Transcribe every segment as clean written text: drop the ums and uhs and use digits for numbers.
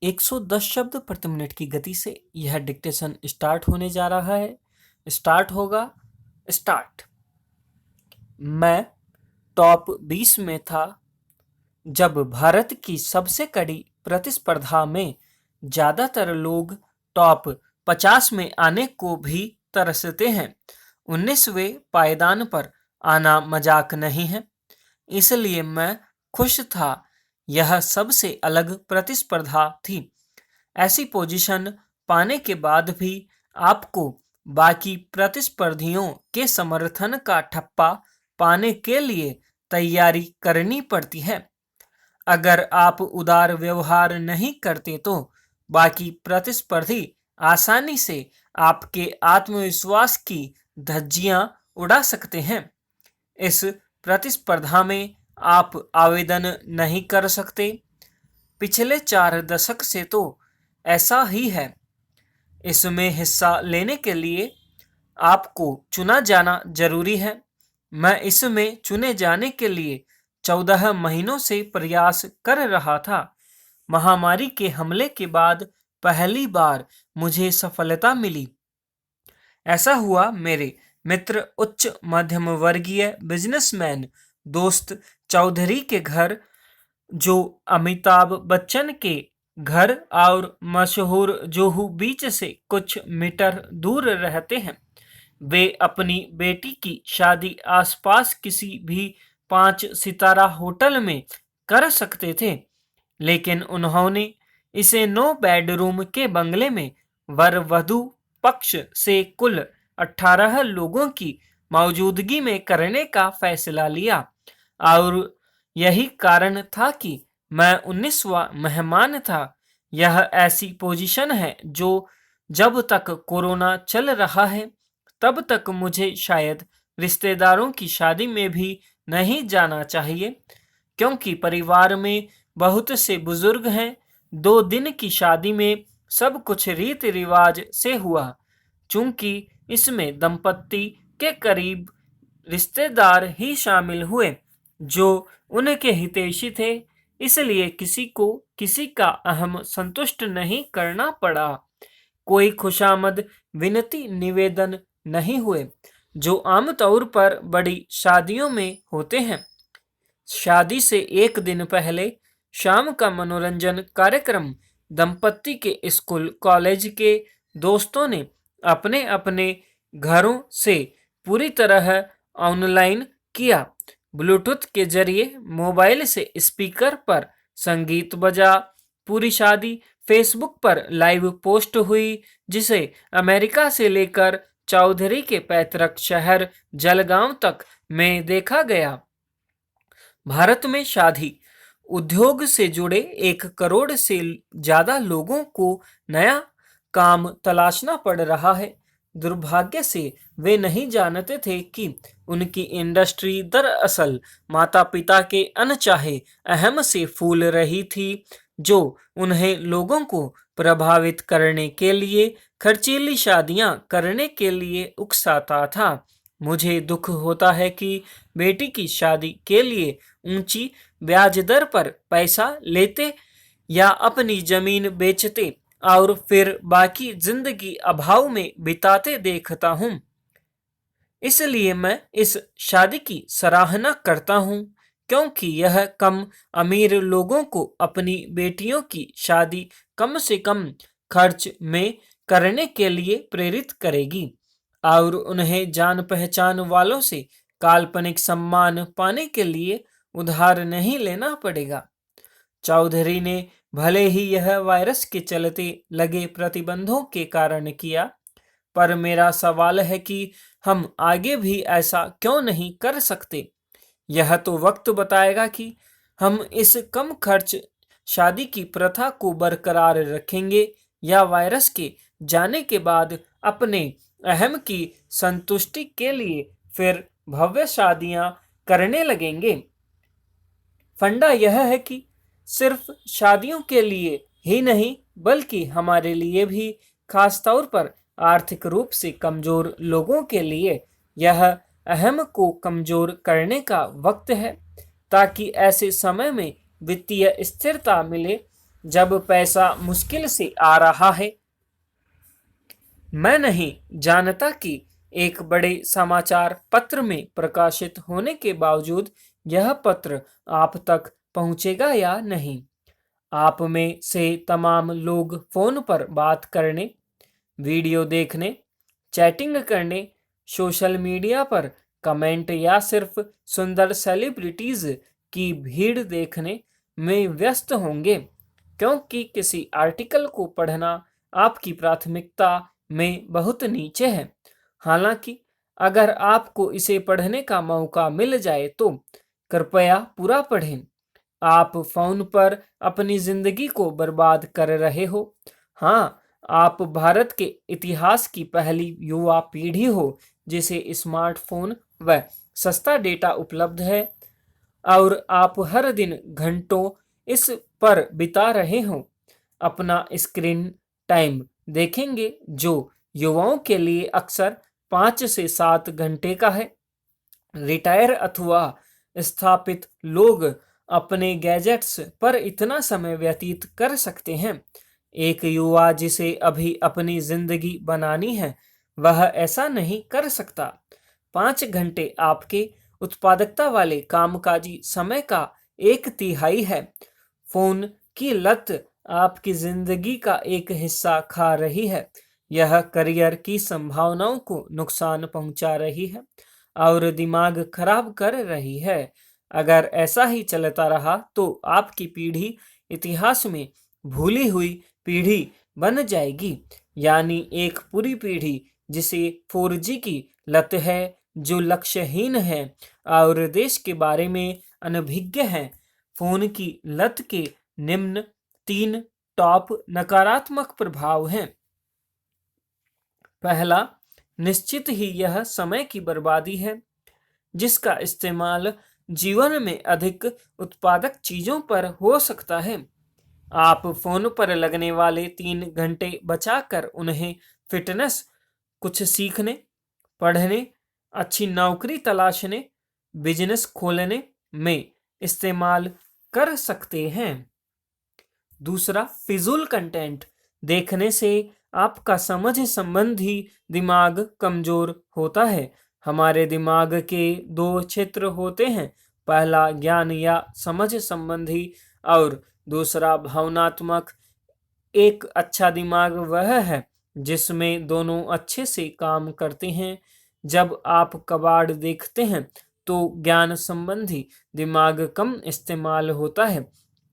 110 शब्द प्रति मिनट की गति से यह डिक्टेशन स्टार्ट होने जा रहा है। स्टार्ट होगा। स्टार्ट। मैं टॉप 20 में था जब भारत की सबसे कड़ी प्रतिस्पर्धा में ज्यादातर लोग टॉप 50 में आने को भी तरसते हैं। 19वें पायदान पर आना मजाक नहीं है, इसलिए मैं खुश था। यह सबसे अलग प्रतिस्पर्धा थी। ऐसी पोजीशन पाने के बाद भी आपको बाकी प्रतिस्पर्धियों के समर्थन का ठप्पा पाने के लिए तैयारी करनी पड़ती है। अगर आप उदार व्यवहार नहीं करते तो बाकी प्रतिस्पर्धी आसानी से आपके आत्मविश्वास की धज्जियां उड़ा सकते हैं। इस प्रतिस्पर्धा में आप आवेदन नहीं कर सकते। पिछले 4 दशक से तो ऐसा ही है। इसमें हिस्सा लेने के लिए आपको चुना जाना जरूरी है। मैं इसमें चुने जाने के लिए 14 महीनों से प्रयास कर रहा था। महामारी के हमले के बाद पहली बार मुझे सफलता मिली। ऐसा हुआ मेरे मित्र उच्च मध्यम वर्गीय बिजनेसमैन दोस्त चौधरी के घर, जो अमिताभ बच्चन के घर और मशहूर जुहू बीच से कुछ मीटर दूर रहते हैं। वे अपनी बेटी की शादी आसपास किसी भी 5 सितारा होटल में कर सकते थे, लेकिन उन्होंने इसे 9 बेडरूम के बंगले में वर वधू पक्ष से कुल 18 लोगों की मौजूदगी में करने का फैसला लिया। और यही कारण था कि मैं 19वां मेहमान था। यह ऐसी पोजीशन है जो जब तक कोरोना चल रहा है तब तक मुझे शायद रिश्तेदारों की शादी में भी नहीं जाना चाहिए, क्योंकि परिवार में बहुत से बुजुर्ग हैं। 2 दिन की शादी में सब कुछ रीति रिवाज से हुआ। चूंकि इसमें दंपत्ति के करीब रिश्तेदार ही शामिल हुए जो उनके हितैषी थे, इसलिए किसी को किसी का अहम संतुष्ट नहीं करना पड़ा। कोई खुशामद विनती निवेदन नहीं हुए, जो आमतौर पर बड़ी शादियों में होते हैं। शादी से एक दिन पहले शाम का मनोरंजन कार्यक्रम दंपत्ति के स्कूल कॉलेज के दोस्तों ने अपने अपने घरों से पूरी तरह ऑनलाइन किया। ब्लूटूथ के जरिए मोबाइल से स्पीकर पर संगीत बजा। पूरी शादी फेसबुक पर लाइव पोस्ट हुई, जिसे अमेरिका से लेकर चौधरी के पैतृक शहर जलगांव तक में देखा गया। भारत में शादी उद्योग से जुड़े 1 करोड़ से ज्यादा लोगों को नया काम तलाशना पड़ रहा है। दुर्भाग्य से वे नहीं जानते थे कि उनकी इंडस्ट्री दरअसल माता पिता के अनचाहे अहम से फूल रही थी, जो उन्हें लोगों को प्रभावित करने के लिए खर्चीली शादियां करने के लिए उकसाता था। मुझे दुख होता है कि बेटी की शादी के लिए ऊंची ब्याज दर पर पैसा लेते या अपनी जमीन बेचते और फिर बाकी जिंदगी अभाव में बिताते देखता हूँ। इसलिए मैं इस शादी की सराहना करता हूँ, क्योंकि यह कम अमीर लोगों को अपनी बेटियों की शादी कम से कम खर्च में करने के लिए प्रेरित करेगी और उन्हें जान पहचान वालों से काल्पनिक सम्मान पाने के लिए उधार नहीं लेना पड़ेगा। चौधरी ने भले ही यह वायरस के चलते लगे प्रतिबंधों के कारण किया, पर मेरा सवाल है कि हम आगे भी ऐसा क्यों नहीं कर सकते। यह तो वक्त बताएगा कि हम इस कम खर्च शादी की प्रथा को बरकरार रखेंगे या वायरस के जाने के बाद अपने अहम की संतुष्टि के लिए फिर भव्य शादियां करने लगेंगे। फंडा यह है कि सिर्फ शादियों के लिए ही नहीं, बल्कि हमारे लिए भी, खासतौर पर आर्थिक रूप से कमजोर लोगों के लिए, यह अहम को कमजोर करने का वक्त है, ताकि ऐसे समय में वित्तीय स्थिरता मिले जब पैसा मुश्किल से आ रहा है। मैं नहीं जानता कि एक बड़े समाचार पत्र में प्रकाशित होने के बावजूद यह पत्र आप तक पहुंचेगा या नहीं। आप में से तमाम लोग फोन पर बात करने, वीडियो देखने, चैटिंग करने, सोशल मीडिया पर कमेंट या सिर्फ सुंदर सेलिब्रिटीज की भीड़ देखने में व्यस्त होंगे, क्योंकि किसी आर्टिकल को पढ़ना आपकी प्राथमिकता में बहुत नीचे है। हालांकि अगर आपको इसे पढ़ने का मौका मिल जाए तो कृपया पूरा पढ़ें। आप फोन पर अपनी जिंदगी को बर्बाद कर रहे हो। हाँ, आप भारत के इतिहास की पहली युवा पीढ़ी हो जिसे स्मार्टफोन व सस्ता डेटा उपलब्ध है, और आप हर दिन घंटों इस पर बिता रहे हो। अपना स्क्रीन टाइम देखेंगे, जो युवाओं के लिए अक्सर 5 से 7 घंटे का है। रिटायर अथवा स्थापित लोग अपने गैजेट्स पर इतना समय व्यतीत कर सकते हैं। एक युवा जिसे अभी अपनी जिंदगी बनानी है, वह ऐसा नहीं कर सकता। 5 घंटे आपके उत्पादकता वाले कामकाजी समय का 1/3 है। फोन की लत आपकी जिंदगी का एक हिस्सा खा रही है। यह करियर की संभावनाओं को नुकसान पहुंचा रही है और दिमाग खराब कर रही है। अगर ऐसा ही चलता रहा तो आपकी पीढ़ी इतिहास में भूली हुई पीढ़ी बन जाएगी, यानी एक पूरी पीढ़ी जिसे 4G की लत है, जो लक्ष्यहीन है और देश के बारे में अनभिज्ञ है। फोन की लत के निम्न 3 टॉप नकारात्मक प्रभाव हैं। पहला, निश्चित ही यह समय की बर्बादी है, जिसका इस्तेमाल जीवन में अधिक उत्पादक चीजों पर हो सकता है। आप फोन पर लगने वाले 3 घंटे बचाकर उन्हें फिटनेस, कुछ सीखने, पढ़ने, अच्छी नौकरी तलाशने, बिजनेस खोलने में इस्तेमाल कर सकते हैं। दूसरा, फिजूल कंटेंट देखने से आपका समझ संबंधी दिमाग कमजोर होता है। हमारे दिमाग के 2 क्षेत्र होते हैं, पहला ज्ञान या समझ संबंधी और दूसरा भावनात्मक। एक अच्छा दिमाग वह है जिसमें दोनों अच्छे से काम करते हैं। जब आप कबाड़ देखते हैं तो ज्ञान संबंधी दिमाग कम इस्तेमाल होता है।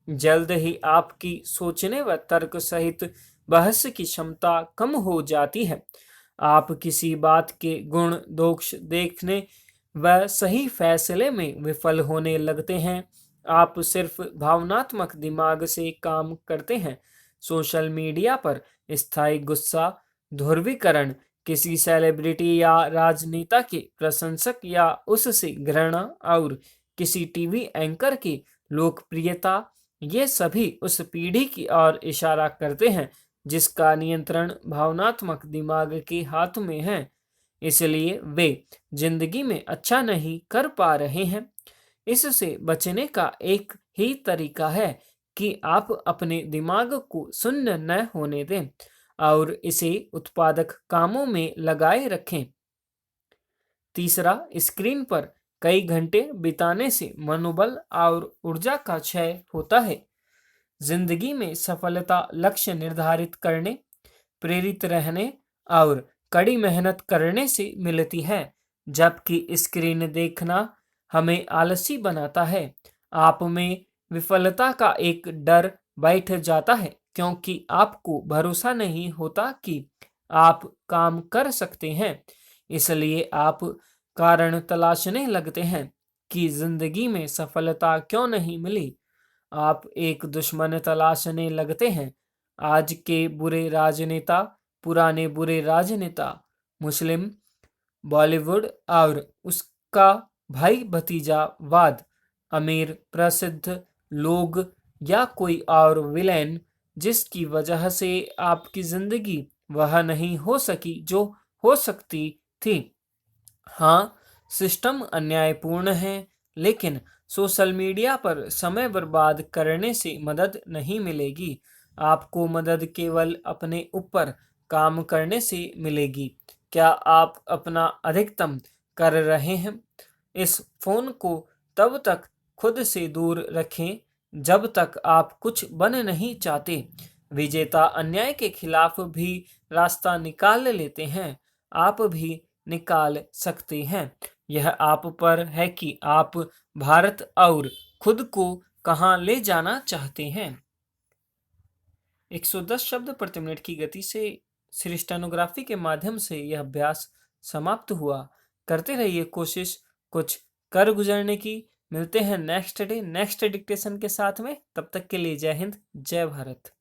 जल्द ही आपकी सोचने व तर्क सहित बहस की क्षमता कम हो जाती है। आप किसी बात के गुण दोष देखने व सही फैसले में विफल होने लगते हैं। आप सिर्फ भावनात्मक दिमाग से काम करते हैं। सोशल मीडिया पर स्थायी गुस्सा, ध्रुवीकरण, किसी सेलिब्रिटी या राजनेता के प्रशंसक या उससे घृणा और किसी टीवी एंकर की लोकप्रियता, ये सभी उस पीढ़ी की ओर इशारा करते हैं जिसका नियंत्रण भावनात्मक दिमाग के हाथ में है। इसलिए वे जिंदगी में अच्छा नहीं कर पा रहे हैं। इससे बचने का एक ही तरीका है कि आप अपने दिमाग को शून्य न होने दें और इसे उत्पादक कामों में लगाए रखें। तीसरा, स्क्रीन पर कई घंटे बिताने से मनोबल और ऊर्जा का क्षय होता है। जिंदगी में सफलता लक्ष्य निर्धारित करने, प्रेरित रहने और कड़ी मेहनत करने से मिलती है, जबकि स्क्रीन देखना हमें आलसी बनाता है। आप में विफलता का एक डर बैठ जाता है, क्योंकि आपको भरोसा नहीं होता कि आप काम कर सकते हैं। इसलिए आप कारण तलाशने लगते हैं कि जिंदगी में सफलता क्यों नहीं मिली। आप एक दुश्मन तलाशने लगते हैं। आज के बुरे राजनेता, पुराने बुरे राजनेता, मुस्लिम, बॉलीवुड और उसका भाई भतीजावाद, अमीर प्रसिद्ध लोग या कोई और विलेन, जिसकी वजह से आपकी जिंदगी वह नहीं हो सकी जो हो सकती थी। हाँ, सिस्टम अन्यायपूर्ण है, लेकिन सोशल मीडिया पर समय बर्बाद करने से मदद नहीं मिलेगी। आपको मदद केवल अपने ऊपर काम करने से मिलेगी। क्या आप अपना अधिकतम कर रहे हैं? इस फोन को तब तक खुद से दूर रखें जब तक आप कुछ बन नहीं चाहते। विजेता अन्याय के खिलाफ भी रास्ता निकाल लेते हैं। आप भी निकाल सकते हैं। यह आप पर है कि आप भारत और खुद को कहाँ ले जाना चाहते हैं। 110 शब्द प्रति मिनट की गति से स्टेनोग्राफी के माध्यम से यह अभ्यास समाप्त हुआ। करते रहिए कोशिश कुछ कर गुजरने की। मिलते हैं नेक्स्ट डे नेक्स्ट डिक्टेशन के साथ में। तब तक के लिए जय हिंद, जय भारत।